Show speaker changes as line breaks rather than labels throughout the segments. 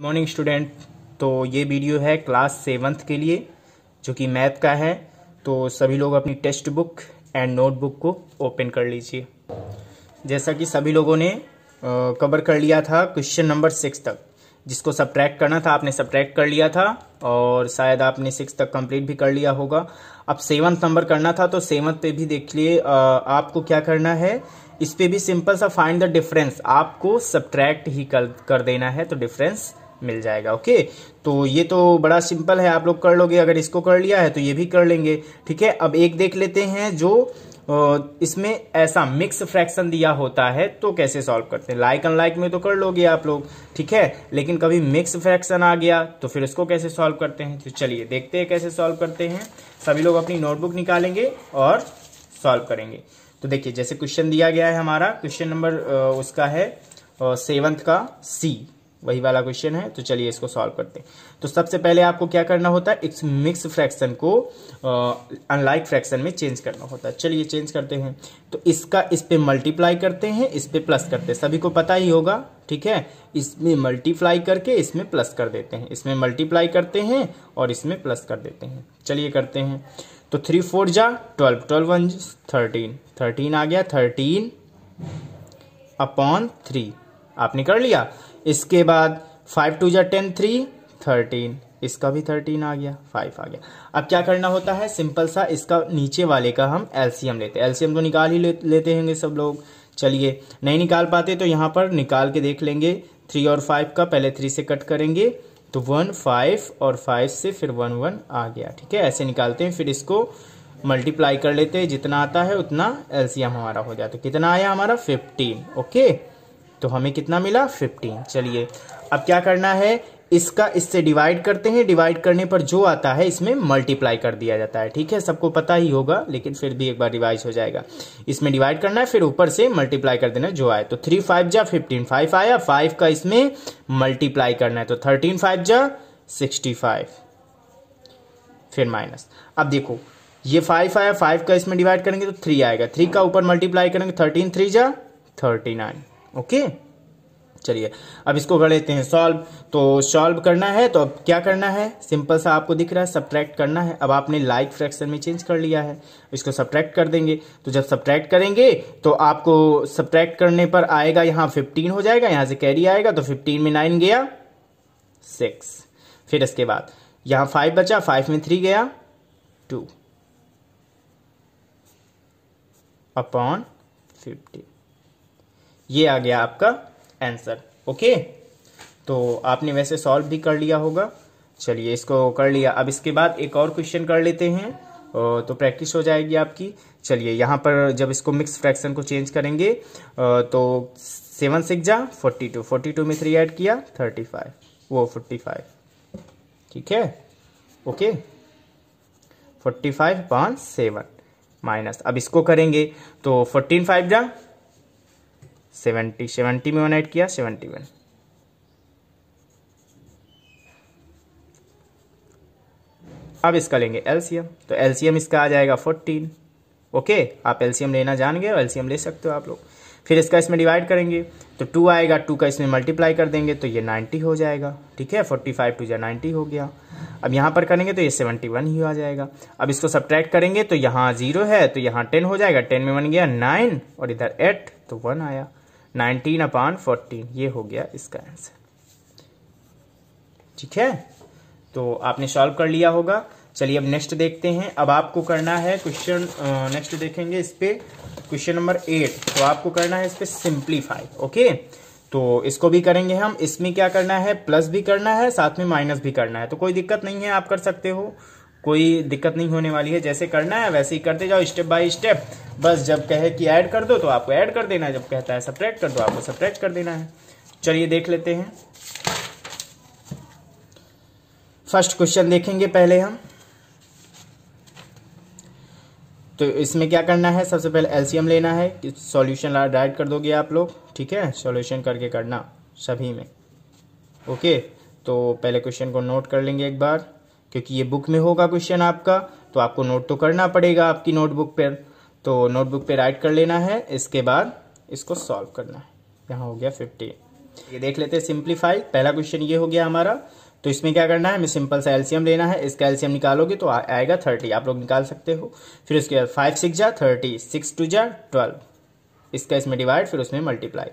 Morning student. तो ये video है क्लास 7th के लिए जो कि मैथ का है। तो सभी लोग अपनी टेक्स्ट बुक एंड नोटबुक को ओपन कर लीजिए। जैसा कि सभी लोगों ने कवर कर लिया था क्वेश्चन नंबर 6 तक, जिसको सब्ट्रैक्ट करना था आपने सब्ट्रैक्ट कर लिया था और शायद आपने 6 तक कंप्लीट भी कर लिया होगा। अब 7th नंबर करना था तो 7th पे भी देखिए आपको क्या करना है। इस पे भी सिंपल सा फाइंड द डिफरेंस, आपको सब्ट्रैक्ट ही कर देना है तो डिफरेंस मिल जाएगा। ओके, तो ये तो बड़ा सिंपल है, आप लोग कर लोगे। अगर इसको कर लिया है तो ये भी कर लेंगे। ठीक है, अब एक देख लेते हैं जो इसमें ऐसा मिक्स फ्रैक्शन दिया होता है तो कैसे सॉल्व करते हैं। लाइक अनलाइक में तो कर लोगे आप लोग, ठीक है, लेकिन कभी मिक्स फ्रैक्शन आ गया तो फिर उसको कैसे सॉल्व करते हैं। तो चलिए देखते हैं कैसे सॉल्व करते हैं। सभी लोग अपनी नोटबुक निकालेंगे और सॉल्व करेंगे। तो देखिए जैसे क्वेश्चन दिया गया है, हमारा क्वेश्चन नंबर उसका है 7th का सी, वही वाला क्वेश्चन है। तो चलिए इसको सॉल्व करते हैं। तो सबसे पहले आपको क्या करना होता है, इस मिक्स फ्रैक्शन को अनलाइक फ्रैक्शन में चेंज करना होता है। चलिए चेंज करते हैं। तो इसका इस पे मल्टीप्लाई करते हैं, इस पे प्लस करते हैं, सभी को पता ही होगा। ठीक है, इसमें मल्टीप्लाई करके इसमें प्लस कर देते हैं, इसमें मल्टीप्लाई करते हैं और इसमें प्लस कर देते हैं। चलिए करते हैं। तो 3 4 जा 12, 12 1 13, 13 आ गया, 13/3 आपने कर लिया। इसके बाद 5 2 जा 10, 3 13, इसका भी 13 आ गया, 5 आ गया। अब क्या करना होता है, सिंपल सा इसका नीचे वाले का हम एलसीएम लेते हैं। एलसीएम तो निकाल ही लेते होंगे सब लोग। चलिए नहीं निकाल पाते तो यहाँ पर निकाल के देख लेंगे। 3 और 5 का पहले 3 से कट करेंगे तो 1 5 और 5 से फिर 1 1 आ गया। ठीक है, ऐसे निकालते हैं। फिर इसको मल्टीप्लाई कर लेते हैं, जितना आता है उतना एलसीएम हमारा हो जाता है। कितना आया हमारा 15। ओके, तो हमें कितना मिला 15। चलिए अब क्या करना है, इसका इससे डिवाइड करते हैं। डिवाइड करने पर जो आता है इसमें मल्टीप्लाई कर दिया जाता है। ठीक है, सबको पता ही होगा लेकिन फिर भी एक बार रिवाइज हो जाएगा। इसमें डिवाइड करना है, फिर ऊपर से मल्टीप्लाई कर देना जो आए। तो 3 5 जा 15, 5 आया, 5 का इसमें मल्टीप्लाई करना है तो 13 5 जा 65, फिर माइनस। अब देखो ये 5 आया, 5 का इसमें डिवाइड करेंगे तो 3 आएगा, 3 का ऊपर मल्टीप्लाई करेंगे 13 3 जा 39। ओके, चलिए अब इसको कर लेते हैं सॉल्व। तो सॉल्व करना है तो अब क्या करना है, सिंपल सा आपको दिख रहा है सब्ट्रैक्ट करना है। अब आपने लाइक फ्रैक्शन में चेंज कर लिया है, इसको सब्ट्रैक्ट कर देंगे। तो जब सब्ट्रैक्ट करेंगे तो आपको सब्ट्रैक्ट करने पर आएगा यहाँ 15 हो जाएगा, यहाँ से कैरी आएगा तो 15 में 9 गया 6। फिर इसके बाद यहाँ 5 बचा, 5 में 3 गया 2 अपॉन 50। ये आ गया आपका आंसर। ओके, तो आपने वैसे सॉल्व भी कर लिया होगा। चलिए इसको कर लिया। अब इसके बाद एक और क्वेश्चन कर लेते हैं तो प्रैक्टिस हो जाएगी आपकी। चलिए यहाँ पर जब इसको मिक्स फ्रैक्शन को चेंज करेंगे तो 7 6 जा 42, 42 में 3 ऐड किया 35, वो 45। ठीक है, ओके, 45/7 माइनस। अब इसको करेंगे तो 14 5 जा 70, 70 में 1 ऐड किया 71। अब इसका लेंगे एलसीएम, तो एलसीएम इसका आ जाएगा 14। ओके, आप एलसीएम लेना जान गए, एलसीएम ले सकते हो आप लोग। फिर इसका इसमें डिवाइड करेंगे तो 2 आएगा, 2 का इसमें मल्टीप्लाई कर देंगे तो ये 90 हो जाएगा। ठीक है, 45 2 जा 90 हो गया। अब यहाँ पर करेंगे तो ये 71 ही आ जाएगा। अब इसको सब्ट्रैक्ट करेंगे तो यहाँ 0 है तो यहाँ 10 हो जाएगा, 10 में 1 गया 9 और इधर 8 तो 1 आया, 19/14। ये हो गया इसका आंसर। ठीक है, तो आपने सॉल्व कर लिया होगा। चलिए अब नेक्स्ट देखते हैं। अब आपको करना है क्वेश्चन, नेक्स्ट देखेंगे इस पे क्वेश्चन नंबर 8। तो आपको करना है इस पे सिंप्लीफाई। ओके, तो इसको भी करेंगे हम। इसमें क्या करना है, प्लस भी करना है, साथ में माइनस भी करना है। तो कोई दिक्कत नहीं है, आप कर सकते हो, कोई दिक्कत नहीं होने वाली है। जैसे करना है वैसे ही करते जाओ, स्टेप बाय स्टेप। बस जब कहे कि ऐड कर दो तो आपको ऐड कर देना है, जब कहता है सब्ट्रैक्ट कर दो आपको सब्ट्रैक्ट कर देना है। चलिए देख लेते हैं। फर्स्ट क्वेश्चन देखेंगे पहले हम। तो इसमें क्या करना है, सबसे पहले एलसीएम लेना है। सॉल्यूशन डायरेक्ट कर दोगे आप लोग, ठीक है, सॉल्यूशन करके करना सभी में। ओके, तो पहले क्वेश्चन को नोट कर लेंगे एक बार, क्योंकि ये बुक में होगा क्वेश्चन आपका, तो आपको नोट तो करना पड़ेगा आपकी नोटबुक पर। तो नोटबुक पे राइट कर लेना है, इसके बाद इसको सॉल्व करना है। यहाँ हो गया 50। ये देख लेते हैं सिंप्लीफाइड। पहला क्वेश्चन ये हो गया हमारा। तो इसमें क्या करना है, हमें सिंपल सा एलसीएम लेना है। इसका एलसीएम निकालोगे तो आएगा 30, आप लोग निकाल सकते हो। फिर उसके बाद 5 6 जा 30, 6 2 जा 12, इसका इसमें डिवाइड, फिर उसमें मल्टीप्लाई,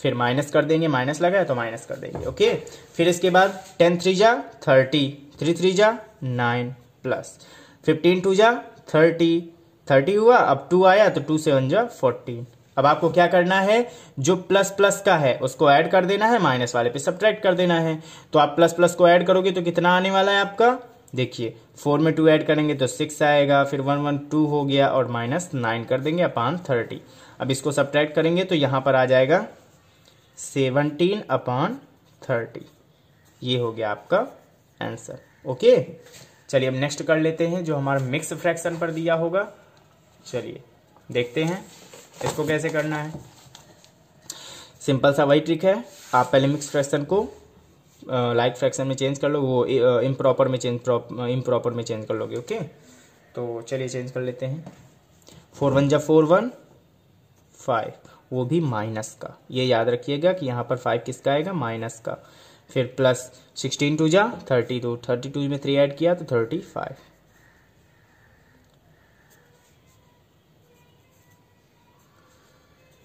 फिर माइनस कर देंगे, माइनस लगा है तो माइनस कर देंगे। ओके, फिर इसके बाद 10 3 जा 30, 3 3 जा 9 प्लस 15 2 जा 30, 30 हुआ, अब 2 आया तो 2 7 जा 14। अब आपको क्या करना है, जो प्लस प्लस का है उसको ऐड कर देना है, माइनस वाले पे सब्ट्रैक्ट कर देना है। तो आप प्लस प्लस को ऐड करोगे तो कितना आने वाला है आपका, देखिए 4 में 2 ऐड करेंगे तो 6 आएगा, फिर 1 1 2 हो गया और माइनस 9 कर देंगे अपॉन 30। अब इसको सब्ट्रैक्ट करेंगे तो यहां पर आ जाएगा 17 अपॉन 30। ये हो गया आपका आंसर। ओके, चलिए अब नेक्स्ट कर लेते हैं जो हमारा मिक्स फ्रैक्शन पर दिया होगा। चलिए देखते हैं इसको कैसे करना है। सिंपल सा वही ट्रिक है, आप पहले मिक्स फ्रैक्शन को लाइक फ्रैक्शन में चेंज कर लो, वो इम्प्रॉपर में चेंज कर लोगे। ओके, तो चलिए चेंज कर लेते हैं। 4 1 जा 4 1 5, वो भी माइनस का, ये याद रखिएगा कि यहाँ पर 5 किसका आएगा, माइनस का। फिर प्लस 16 2 जा 32, 32 में 3 ऐड किया तो 35,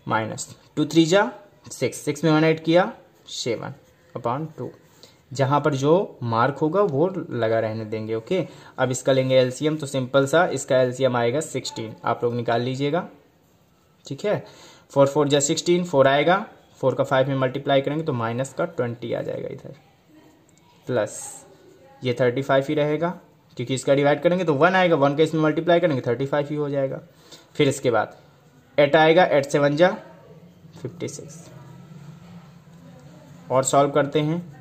माइनस 2 3 जा 6, 6 में 1 ऐड किया 7 अपॉन 2। जहां पर जो मार्क होगा वो लगा रहने देंगे। ओके, अब इसका लेंगे एलसीएम, तो सिंपल सा इसका एलसीएम आएगा 16, आप लोग निकाल लीजिएगा। ठीक है, 4 4 जा 16, 4 आएगा, 4 का 5 में मल्टीप्लाई करेंगे तो माइनस का 20 आ जाएगा इधर, प्लस ये 35 ही रहेगा क्योंकि इसका डिवाइड करेंगे तो 1 आएगा, 1 का इसमें मल्टीप्लाई करेंगे 35 ही हो जाएगा। फिर इसके बाद 8 आएगा, 8 7 जा 56, और सॉल्व करते हैं।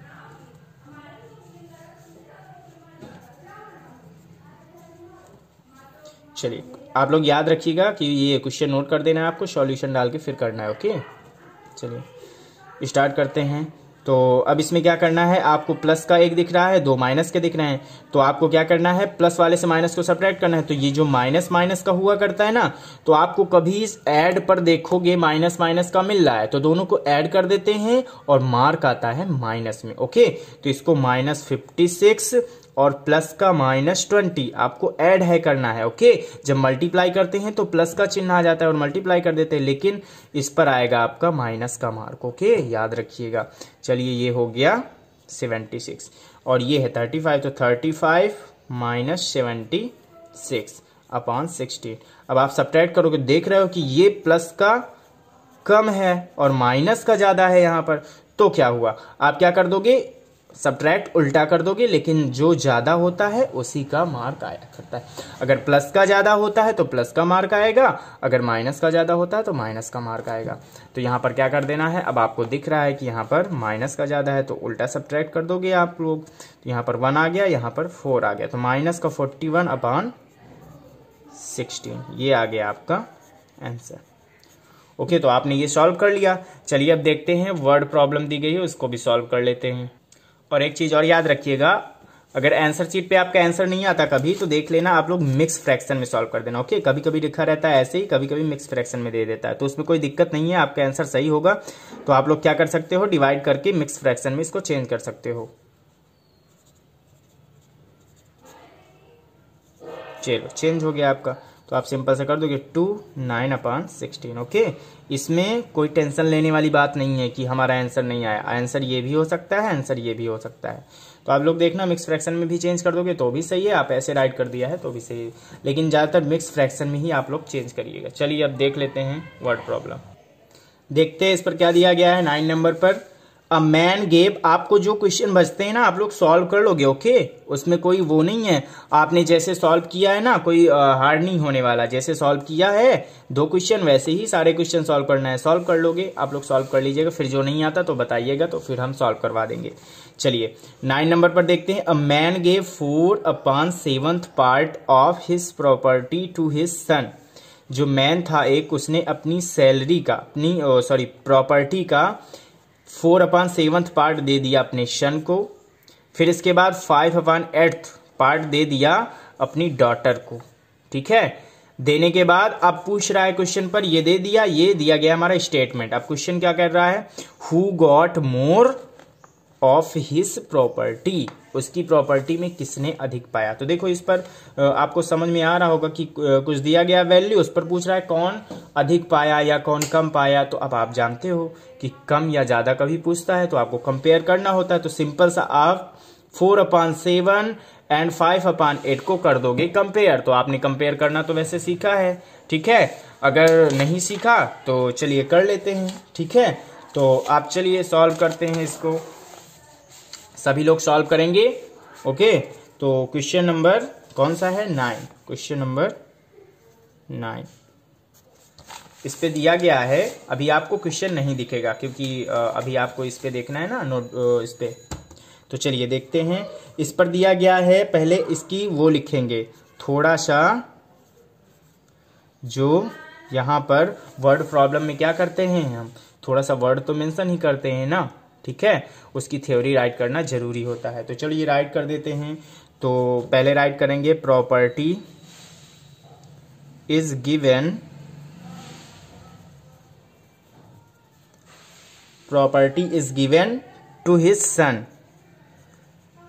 चलिए आप लोग याद रखिएगा कि ये क्वेश्चन नोट कर देना है आपको, सॉल्यूशन डाल के फिर करना है। ओके, चलिए स्टार्ट करते हैं। तो अब इसमें क्या करना है, आपको प्लस का एक दिख रहा है, 2 माइनस के दिख रहे हैं, तो आपको क्या करना है, प्लस वाले से माइनस को सब्ट्रैक्ट करना है। तो ये जो माइनस माइनस का हुआ करता है ना, तो आपको कभी इस ऐड पर देखोगे माइनस माइनस का मिल रहा है तो दोनों को ऐड कर देते हैं और मार्क आता है माइनस में। ओके, तो इसको -56 और प्लस का -20 आपको ऐड है करना है। ओके, जब मल्टीप्लाई करते हैं तो प्लस का चिन्ह आ जाता है और मल्टीप्लाई कर देते हैं, लेकिन इस पर आएगा आपका माइनस का मार्क। ओके, याद रखिएगा। चलिए ये हो गया 76 और ये है 35, तो 35 - 76 अपॉन 16। अब आप सब्ट्रैक्ट करोगे, देख रहे हो कि ये प्लस का कम है और माइनस का ज्यादा है यहाँ पर, तो क्या हुआ, आप क्या कर दोगे, सब्ट्रैक्ट उल्टा कर दोगे, लेकिन जो ज्यादा होता है उसी का मार्क आया करता है। अगर प्लस का ज्यादा होता है तो प्लस का मार्क आएगा, अगर माइनस का ज्यादा होता है तो माइनस का मार्क आएगा। तो यहाँ पर क्या कर देना है, अब आपको दिख रहा है कि यहाँ पर माइनस का ज्यादा है तो उल्टा सब्ट्रैक्ट कर दोगे आप लोग। तो यहाँ पर 1 आ गया, यहाँ पर 4 आ गया, तो माइनस का 41 अपॉन 16, ये आ गया आपका आंसर। ओके, तो आपने ये सॉल्व कर लिया। चलिए अब देखते हैं वर्ड प्रॉब्लम दी गई है उसको भी सॉल्व कर लेते हैं। और एक चीज और याद रखिएगा, अगर आंसर शीट पे आपका आंसर नहीं आता कभी तो देख लेना, आप लोग मिक्स फ्रैक्शन में सॉल्व कर देना। ओके, कभी कभी लिखा रहता है ऐसे ही, कभी कभी मिक्स फ्रैक्शन में दे देता है, तो उसमें कोई दिक्कत नहीं है, आपका आंसर सही होगा। तो आप लोग क्या कर सकते हो, डिवाइड करके मिक्स फ्रैक्शन में इसको चेंज कर सकते हो। चलो चेंज हो गया आपका, तो आप सिंपल से कर दोगे 2 9 अपॉन 16। ओके, इसमें कोई टेंशन लेने वाली बात नहीं है कि हमारा आंसर नहीं आया, आंसर ये भी हो सकता है, आंसर ये भी हो सकता है। तो आप लोग देखना मिक्स फ्रैक्शन में भी चेंज कर दोगे तो भी सही है, आप ऐसे राइट कर दिया है तो भी सही है, लेकिन ज्यादातर मिक्स फ्रैक्शन में ही आप लोग चेंज करिएगा। चलिए अब देख लेते हैं वर्ड प्रॉब्लम। देखते हैं इस पर क्या दिया गया है। 9 नंबर पर अ मैन गेव, आपको जो क्वेश्चन बचते हैं ना आप लोग सॉल्व कर लोगे। ओके, उसमें कोई वो नहीं है, आपने जैसे सॉल्व किया है ना, कोई हार्ड नहीं होने वाला, जैसे सॉल्व किया है 2 क्वेश्चन वैसे ही सारे क्वेश्चन सॉल्व करना है, सॉल्व कर लोगे आप लोग, सॉल्व कर लीजिएगा, फिर जो नहीं आता तो बताइएगा तो फिर हम सॉल्व करवा देंगे। चलिए 9 नंबर पर देखते हैं। A man gave 4/7 part of his property to his son. जो मैन था एक, उसने अपनी सैलरी का, अपनी प्रॉपर्टी का 4/7 पार्ट दे दिया अपने सन को। फिर इसके बाद 5/8 पार्ट दे दिया अपनी डॉटर को। ठीक है, देने के बाद अब पूछ रहा है क्वेश्चन पर, ये दे दिया, ये दिया गया हमारा स्टेटमेंट। अब क्वेश्चन क्या कर रहा है, who got more of his property, उसकी प्रॉपर्टी में किसने अधिक पाया। तो देखो इस पर आपको समझ में आ रहा होगा कि कुछ दिया गया वैल्यू, उस पर पूछ रहा है कौन अधिक पाया या कौन कम पाया। तो अब आप जानते हो कि कम या ज्यादा कभी पूछता है तो आपको कंपेयर करना होता है। तो सिंपल सा आप 4/7 एंड 5/8 को कर दोगे कंपेयर। तो आपने कंपेयर करना तो वैसे सीखा है, ठीक है। अगर नहीं सीखा तो चलिए कर लेते हैं, ठीक है। तो आप चलिए सॉल्व करते हैं इसको, सभी लोग सॉल्व करेंगे, ओके। तो क्वेश्चन नंबर कौन सा है, 9, क्वेश्चन नंबर 9 इस पे दिया गया है। अभी आपको क्वेश्चन नहीं दिखेगा क्योंकि अभी आपको इस पे देखना है ना नोट इस पे। तो चलिए देखते हैं, इस पर दिया गया है। पहले इसकी वो लिखेंगे थोड़ा सा, जो यहाँ पर वर्ड प्रॉब्लम में क्या करते हैं हम, थोड़ा सा वर्ड तो मेंशन ही करते हैं ना, ठीक है। उसकी थ्योरी राइट करना जरूरी होता है। तो चलिए राइट कर देते हैं। तो पहले राइट करेंगे property is given, property is given to his son,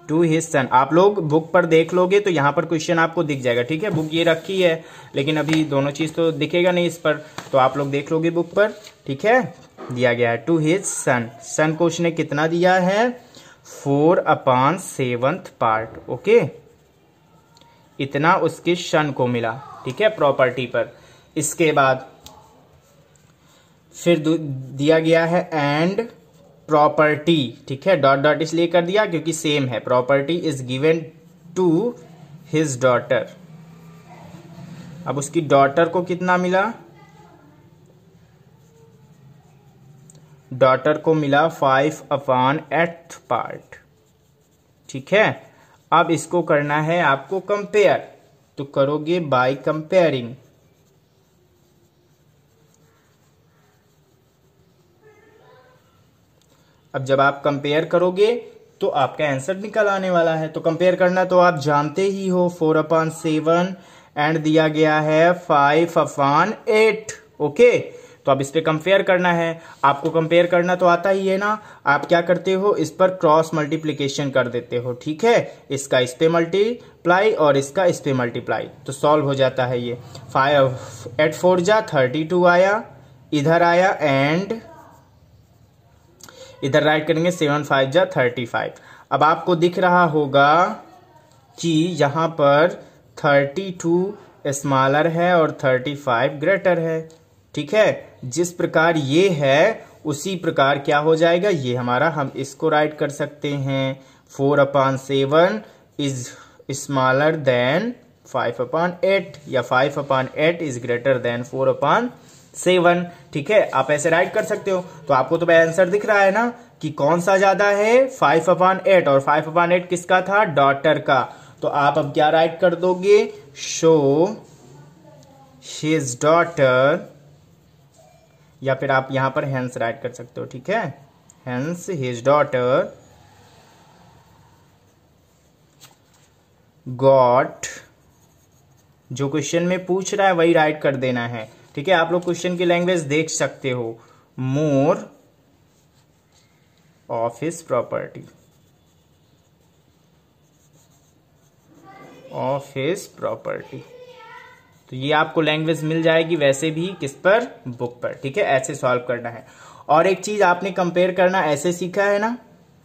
to his son. आप लोग बुक पर देख लोगे तो यहाँ पर क्वेश्चन आपको दिख जाएगा, ठीक है। बुक ये रखी है लेकिन अभी दोनों चीज तो दिखेगा नहीं इस पर, तो आप लोग देख लोगे बुक पर, ठीक है। दिया गया है टू हिज सन, सन को उसने कितना दिया है, 4/7 पार्ट, ओके। इतना उसके सन को मिला, ठीक है, प्रॉपर्टी पर। इसके बाद फिर दिया गया है एंड प्रॉपर्टी, ठीक है, डॉट डॉट इसलिए कर दिया क्योंकि सेम है। Property is given to his daughter, अब उसकी डॉटर को कितना मिला, डॉटर को मिला 5/8 पार्ट, ठीक है। अब इसको करना है आपको कंपेयर, तो करोगे बाय कंपेयरिंग। अब जब आप कंपेयर करोगे तो आपका आंसर निकल आने वाला है। तो कंपेयर करना तो आप जानते ही हो, 4/7 एंड दिया गया है 5/8, ओके। तो अब इस पे कंपेयर करना है। आपको कंपेयर करना तो आता ही है ना, आप क्या करते हो, इस पर क्रॉस मल्टीप्लीकेशन कर देते हो, ठीक है। इसका इस पे मल्टीप्लाई और इसका इस पे मल्टीप्लाई, तो सॉल्व हो जाता है ये। 5 8 4 जा 32 आया, इधर आया एंड इधर राइट करेंगे 7 5 जा 35। अब आपको दिख रहा होगा कि यहां पर 32 स्मॉलर है और 35 ग्रेटर है, ठीक है। जिस प्रकार ये है उसी प्रकार क्या हो जाएगा ये हमारा, हम इसको राइट कर सकते हैं 4/7 इज स्मॉलर देन 5/8 या 5/8 इज ग्रेटर देन 4/7, ठीक है। आप ऐसे राइट कर सकते हो। तो आपको तो आंसर दिख रहा है ना कि कौन सा ज्यादा है, 5/8, और 5/8 किसका था, डॉटर का। तो आप अब क्या राइट कर दोगे, शो हिज डॉटर, या फिर आप यहां पर हेंस राइट कर सकते हो, ठीक है। हेंस हिज डॉटर गॉट, जो क्वेश्चन में पूछ रहा है वही राइट कर देना है, ठीक है। आप लोग क्वेश्चन की लैंग्वेज देख सकते हो, more of his property, of his property. तो ये आपको लैंग्वेज मिल जाएगी वैसे भी किस पर, बुक पर, ठीक है। ऐसे सॉल्व करना है। और एक चीज आपने कंपेयर करना ऐसे सीखा है ना,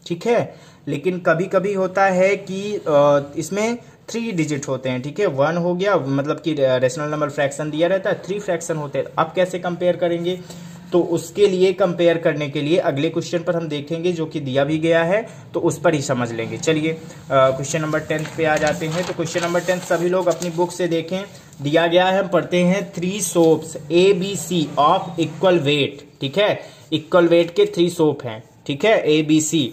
ठीक है। लेकिन कभी कभी होता है कि इसमें 3 डिजिट होते हैं, ठीक है। 1 हो गया, मतलब कि रेशनल नंबर फ्रैक्शन दिया रहता है, 3 फ्रैक्शन होते हैं। अब कैसे कंपेयर करेंगे, तो उसके लिए कंपेयर करने के लिए अगले क्वेश्चन पर हम देखेंगे जो कि दिया भी गया है, तो उस पर ही समझ लेंगे। चलिए क्वेश्चन नंबर 10 पे आ जाते हैं। तो क्वेश्चन नंबर 10 सभी लोग अपनी बुक से देखें, दिया गया है, हम पढ़ते हैं 3 soaps ABC of equal weight, ठीक है। इक्वल वेट के 3 सोप हैं, ठीक है, ABC।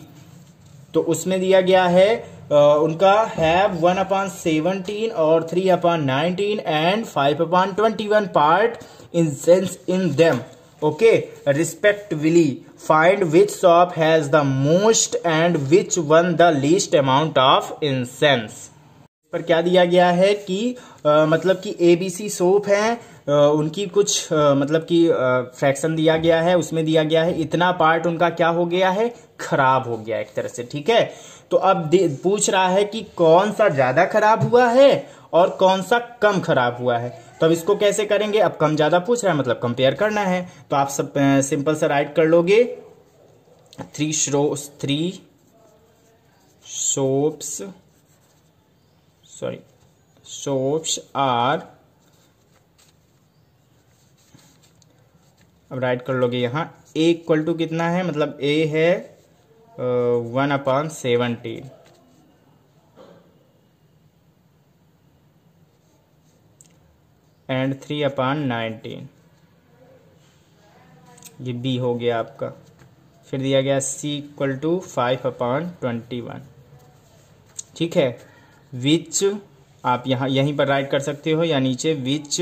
तो उसमें दिया गया है उनका हैव 1/17 और 3/19 and 5/21 part in sense in them, okay, respectively. Find which shop has the most and which one the least amount of incense. पर क्या दिया गया है कि मतलब कि एबीसी सोप है, उनकी कुछ मतलब कि फ्रैक्शन दिया गया है, उसमें दिया गया है इतना पार्ट उनका क्या हो गया है, खराब हो गया एक तरह से। ठीक है, तो अब पूछ रहा है कि कौन सा ज्यादा खराब हुआ है और कौन सा कम खराब हुआ है। तो अब इसको कैसे करेंगे, अब कम ज्यादा पूछ रहा है मतलब कंपेयर करना है, तो आप सब सिंपल से राइट कर लोगे, थ्री सोप्स आर, अब राइट कर लोगे यहाँ A इक्वल टू कितना है, मतलब A है 1/17 एंड 3/19, ये B हो गया आपका। फिर दिया गया C इक्वल टू 5/21। ठीक है, विच आप यहाँ यहीं पर राइट कर सकते हो या नीचे, विच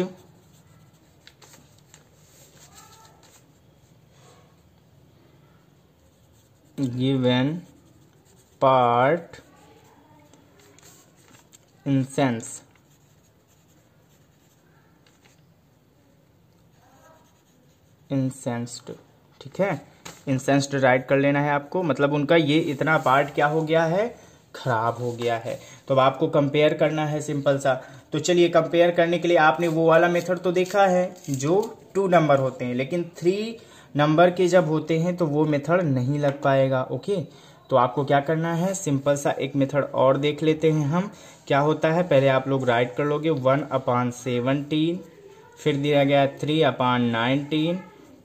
गिवन पार्ट इंसेंस इंसेंस्ड। ठीक है, इंसेंस्ड राइट कर लेना है आपको, मतलब उनका ये इतना पार्ट क्या हो गया है, खराब हो गया है। तो अब आपको कंपेयर करना है सिंपल सा। तो चलिए कंपेयर करने के लिए आपने वो वाला मेथड तो देखा है जो 2 नंबर होते हैं, लेकिन 3 नंबर के जब होते हैं तो वो मेथड नहीं लग पाएगा। ओके, तो आपको क्या करना है, सिंपल सा एक मेथड और देख लेते हैं हम, क्या होता है। पहले आप लोग राइट कर लोगे 1/17, फिर दिया गया 3/19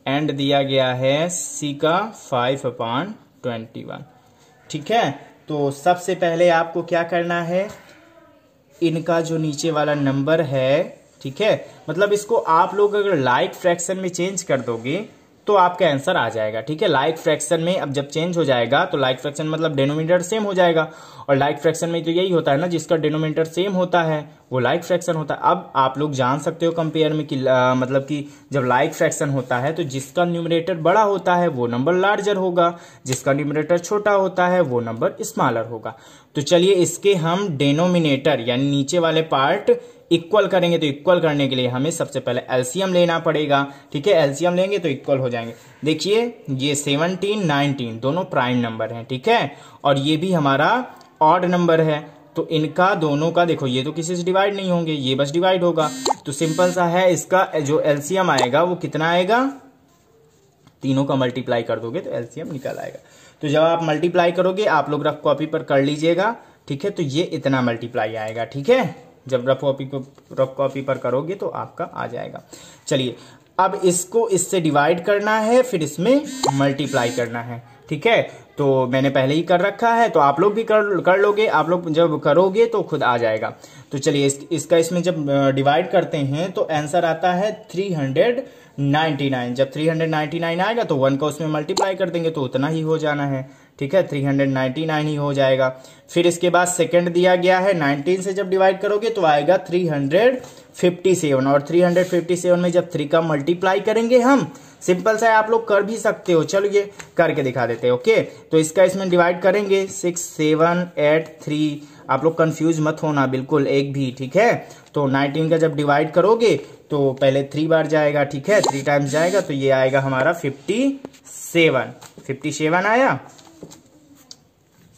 एंड दिया गया है C का 5/21। ठीक है, तो सबसे पहले आपको क्या करना है, इनका जो नीचे वाला नंबर है, ठीक है, मतलब इसको आप लोग अगर लाइक फ्रैक्शन में चेंज कर दोगे तो आपका आंसर आ जाएगा। ठीक है, लाइक फ्रैक्शन में अब जब चेंज हो जाएगा तो लाइक फ्रैक्शन मतलब डिनोमिनेटर सेम हो जाएगा, और लाइक फ्रैक्शन में तो यही होता है ना, जिसका डिनोमिनेटर सेम होता है वो लाइक फ्रैक्शन होता है। अब आप लोग जान सकते हो कंपेयर में कि मतलब कि जब लाइक फ्रैक्शन होता है तो जिसका न्यूमरेटर बड़ा होता है वो नंबर लार्जर होगा, जिसका न्यूमरेटर छोटा होता है वो नंबर स्मॉलर होगा। तो चलिए इसके हम डिनोमिनेटर यानी नीचे वाले पार्ट इक्वल करेंगे। तो इक्वल करने के लिए हमें सबसे पहले एलसीएम लेना पड़ेगा। ठीक है, एलसीएम लेंगे तो इक्वल हो जाएंगे। देखिए ये 17 19 दोनों प्राइम नंबर हैं। ठीक है, और ये भी हमारा ऑड नंबर है, तो इनका दोनों का देखो ये तो किसी से डिवाइड नहीं होंगे, ये बस डिवाइड होगा। तो सिंपल सा है, इसका जो एलसीएम आएगा वो कितना आएगा, तीनों का मल्टीप्लाई कर दोगे तो एलसीएम निकल आएगा। तो जब आप मल्टीप्लाई करोगे आप लोग रफ कॉपी पर कर लीजिएगा। ठीक है, तो ये इतना मल्टीप्लाई आएगा। ठीक है, जब रफ कॉपी पर करोगे तो आपका आ जाएगा। चलिए अब इसको इससे डिवाइड करना है, फिर इसमें मल्टीप्लाई करना है। ठीक है, तो मैंने पहले ही कर रखा है, तो आप लोग भी कर लोगे। आप लोग जब करोगे तो खुद आ जाएगा। तो चलिए इसका इसमें जब डिवाइड करते हैं तो आंसर आता है 399। जब 399 आएगा तो 1 का उसमें मल्टीप्लाई कर देंगे तो उतना ही हो जाना है। ठीक है, 399 ही हो जाएगा। फिर इसके बाद सेकंड दिया गया है 19 से जब डिवाइड करोगे तो आएगा 357, और 357 में जब 3 का मल्टीप्लाई करेंगे हम, सिंपल सा है, आप लोग कर भी सकते हो। चलो ये करके दिखा देते हैं। ओके, तो इसका इसमें डिवाइड करेंगे 6 7 8 3, आप लोग कंफ्यूज मत होना बिल्कुल एक भी। ठीक है, तो 19 का जब डिवाइड करोगे तो पहले 3 बार जाएगा। ठीक है, 3 टाइम्स जाएगा तो ये आएगा हमारा 57 आया।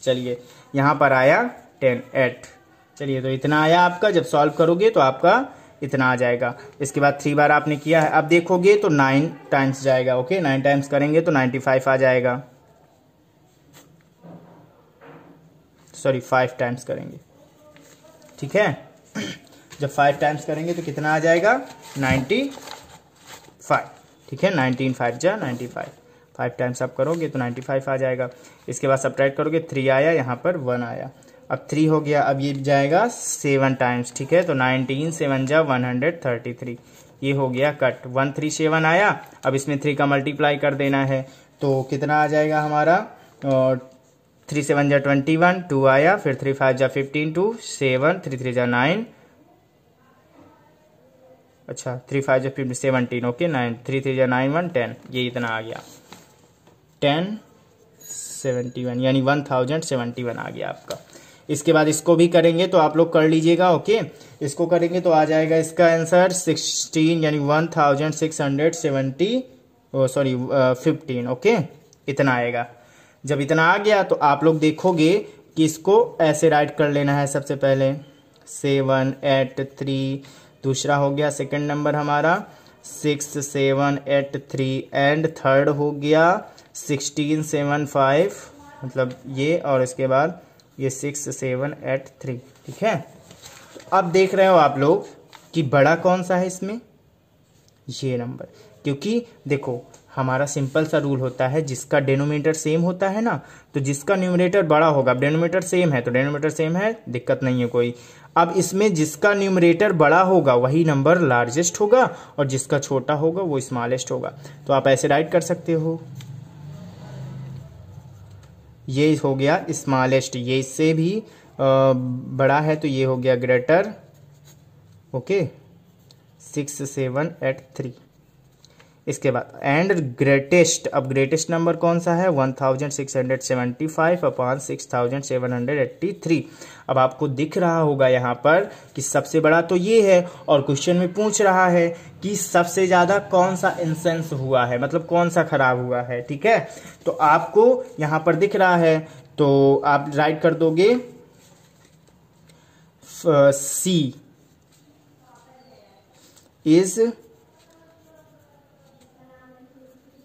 चलिए यहाँ पर आया 8। चलिए तो इतना आया आपका, जब सॉल्व करोगे तो आपका इतना आ जाएगा। इसके बाद 3 बार आपने किया है, अब देखोगे तो 9 टाइम्स जाएगा। ओके, 9 टाइम्स करेंगे तो 95 आ जाएगा। सॉरी 5 टाइम्स करेंगे। ठीक है, जब 5 टाइम्स करेंगे तो कितना आ जाएगा, 95। ठीक है, 19 5 जा 95, 5 टाइम्स आप करोगे तो 95 आ जाएगा। इसके बाद सब्ट्रैक्ट करोगे, 3 आया, यहाँ पर 1 आया। अब 3 हो गया, अब ये जाएगा 7 टाइम्स। ठीक है, तो 19 7 जा 133, ये हो गया कट। 137 आया, अब इसमें 3 का मल्टीप्लाई कर देना है तो कितना आ जाएगा हमारा, 3 7 जा 21, 2 आया, फिर 3 5 जा 15, 2 7, 3 3 जा 9, अच्छा 3 5 जा 17। ओके, 9 3 3 जा 9 1 10, ये इतना आ गया 1071, यानी 1071 आ गया आपका। इसके बाद इसको भी करेंगे तो आप लोग कर लीजिएगा। ओके, इसको करेंगे तो आ जाएगा इसका आंसर 16 यानी 1670 15। ओके, इतना आएगा। जब इतना आ गया तो आप लोग देखोगे कि इसको ऐसे राइट कर लेना है। सबसे पहले 783, दूसरा हो गया सेकंड नंबर हमारा 6783 एंड थर्ड हो गया 1675, मतलब ये, और इसके बाद ये 6783। ठीक है, अब देख रहे हो आप लोग कि बड़ा कौन सा है इसमें, ये नंबर, क्योंकि देखो हमारा सिंपल सा रूल होता है, जिसका डिनोमिनेटर सेम होता है ना, तो जिसका न्यूमरेटर बड़ा होगा। अब डिनोमिनेटर सेम है तो डिनोमिनेटर सेम है, दिक्कत नहीं है कोई। अब इसमें जिसका न्यूमरेटर बड़ा होगा वही नंबर लार्जेस्ट होगा और जिसका छोटा होगा वो स्मॉलेस्ट होगा। तो आप ऐसे राइट कर सकते हो, ये हो गया स्मॉलेस्ट, ये इससे भी बड़ा है तो ये हो गया ग्रेटर। ओके, 6783। इसके बाद एंड ग्रेटेस्ट, अब ग्रेटेस्ट नंबर कौन सा है 1675 अपॉन 6783। अब आपको दिख रहा होगा यहाँ पर कि सबसे बड़ा तो ये है और क्वेश्चन में पूछ रहा है कि सबसे ज्यादा कौन सा इंसेंस हुआ है, मतलब कौन सा खराब हुआ है। ठीक है, तो आपको यहाँ पर दिख रहा है तो आप राइट कर दोगे सी इज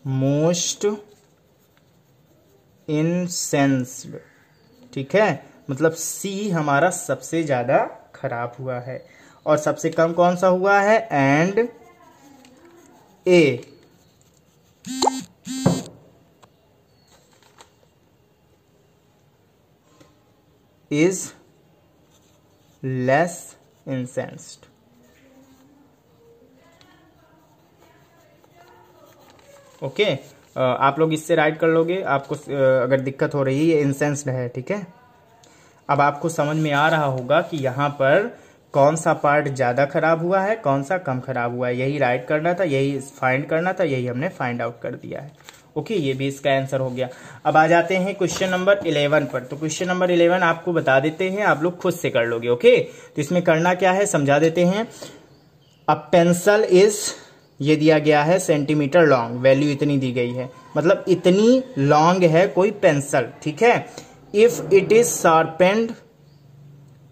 मोस्ट इंसेंस्ड। ठीक है, मतलब सी हमारा सबसे ज्यादा खराब हुआ है और सबसे कम कौन सा हुआ है, and A is less incensed. Okay, आप लोग इससे राइट कर लोगे। आपको अगर दिक्कत हो रही है, ये इंसेंस्ड है। ठीक है, अब आपको समझ में आ रहा होगा कि यहाँ पर कौन सा पार्ट ज्यादा खराब हुआ है, कौन सा कम खराब हुआ है, यही राइट करना था, यही फाइंड करना था, यही हमने फाइंड आउट कर दिया है। ओके, ये भी इसका आंसर हो गया। अब आ जाते हैं क्वेश्चन नंबर 11 पर। तो क्वेश्चन नंबर 11 आपको बता देते हैं, आप लोग खुद से कर लोगे। ओके, तो इसमें करना क्या है समझा देते हैं। अ पेंसिल इज, ये दिया गया है सेंटीमीटर लॉन्ग, वैल्यू इतनी दी गई है, मतलब इतनी लॉन्ग है कोई पेंसिल। ठीक है, if it is sharpened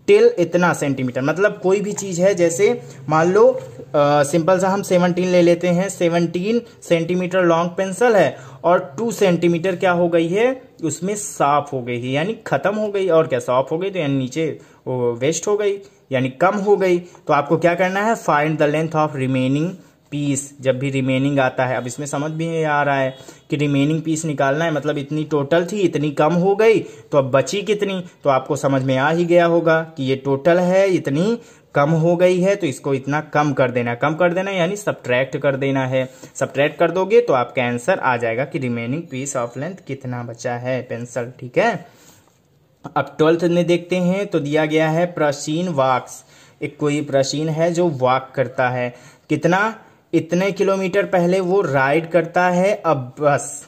till इतना सेंटीमीटर, मतलब कोई भी चीज है, जैसे मान लो सिंपल सा हम 17 ले लेते हैं, 17 सेंटीमीटर लॉन्ग पेंसिल है और 2 सेंटीमीटर क्या हो गई है उसमें साफ हो गई है, यानी खत्म हो गई। और क्या साफ हो गई तो यानी नीचे वो वेस्ट हो गई, यानी कम हो गई। तो आपको क्या करना है, find the length of remaining piece. जब भी रिमेनिंग आता है, अब इसमें समझ भी आ रहा है कि रिमेनिंग पीस निकालना है, मतलब इतनी टोटल थी, इतनी कम हो गई तो अब बची कितनी, तो आपको समझ में आ ही गया होगा कि ये टोटल है, इतनी कम हो गई है तो इसको इतना कम कर देना। कम कर देना यानी सब्ट्रैक्ट कर देना है। सब्ट्रैक्ट कर दोगे तो आपका आंसर आ जाएगा कि रिमेनिंग पीस ऑफ लेंथ कितना बचा है पेंसिल। ठीक है, अब 12th में देखते हैं तो दिया गया है प्राचीन वॉक्स। एक कोई प्राचीन है जो वॉक करता है, कितना, इतने किलोमीटर पहले वो राइड करता है। अब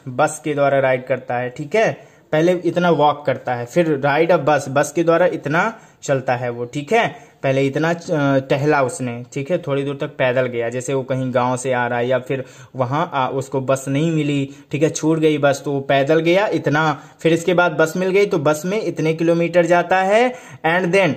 बस के द्वारा राइड करता है। ठीक है, पहले इतना वॉक करता है, फिर राइड, अब बस के द्वारा इतना चलता है वो। ठीक है, पहले इतना टहला उसने, ठीक है, थोड़ी दूर तक पैदल गया, जैसे वो कहीं गांव से आ रहा है या फिर वहां उसको बस नहीं मिली, ठीक है, छूट गई बस, तो वो पैदल गया इतना, फिर इसके बाद बस मिल गई तो बस में इतने किलोमीटर जाता है, एंड देन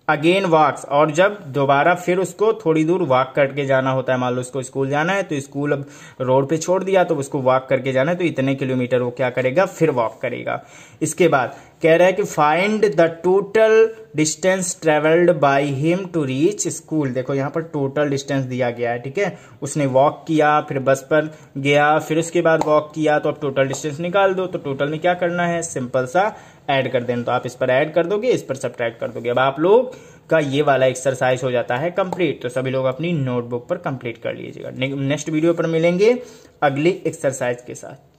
अगेन वॉक्स, और जब दोबारा फिर उसको थोड़ी दूर वॉक करके जाना होता है, मान लो उसको स्कूल जाना है तो स्कूल अब रोड पे छोड़ दिया तो उसको वॉक करके जाना है, तो इतने किलोमीटर वो क्या करेगा, फिर वॉक करेगा। इसके बाद कह रहा है कि find the total distance travelled by him to reach school. देखो यहाँ पर टोटल डिस्टेंस दिया गया है। ठीक है, उसने वॉक किया, फिर बस पर गया, फिर उसके बाद वॉक किया, तो अब टोटल डिस्टेंस निकाल दो। तो टोटल में क्या करना है, सिंपल सा ऐड कर देना। तो आप इस पर ऐड कर दोगे, इस पर सब्ट्रैक्ट कर दोगे। अब आप लोग का ये वाला एक्सरसाइज हो जाता है कंप्लीट। तो सभी लोग अपनी नोटबुक पर कंप्लीट कर लीजिएगा। नेक्स्ट वीडियो पर मिलेंगे अगली एक्सरसाइज के साथ।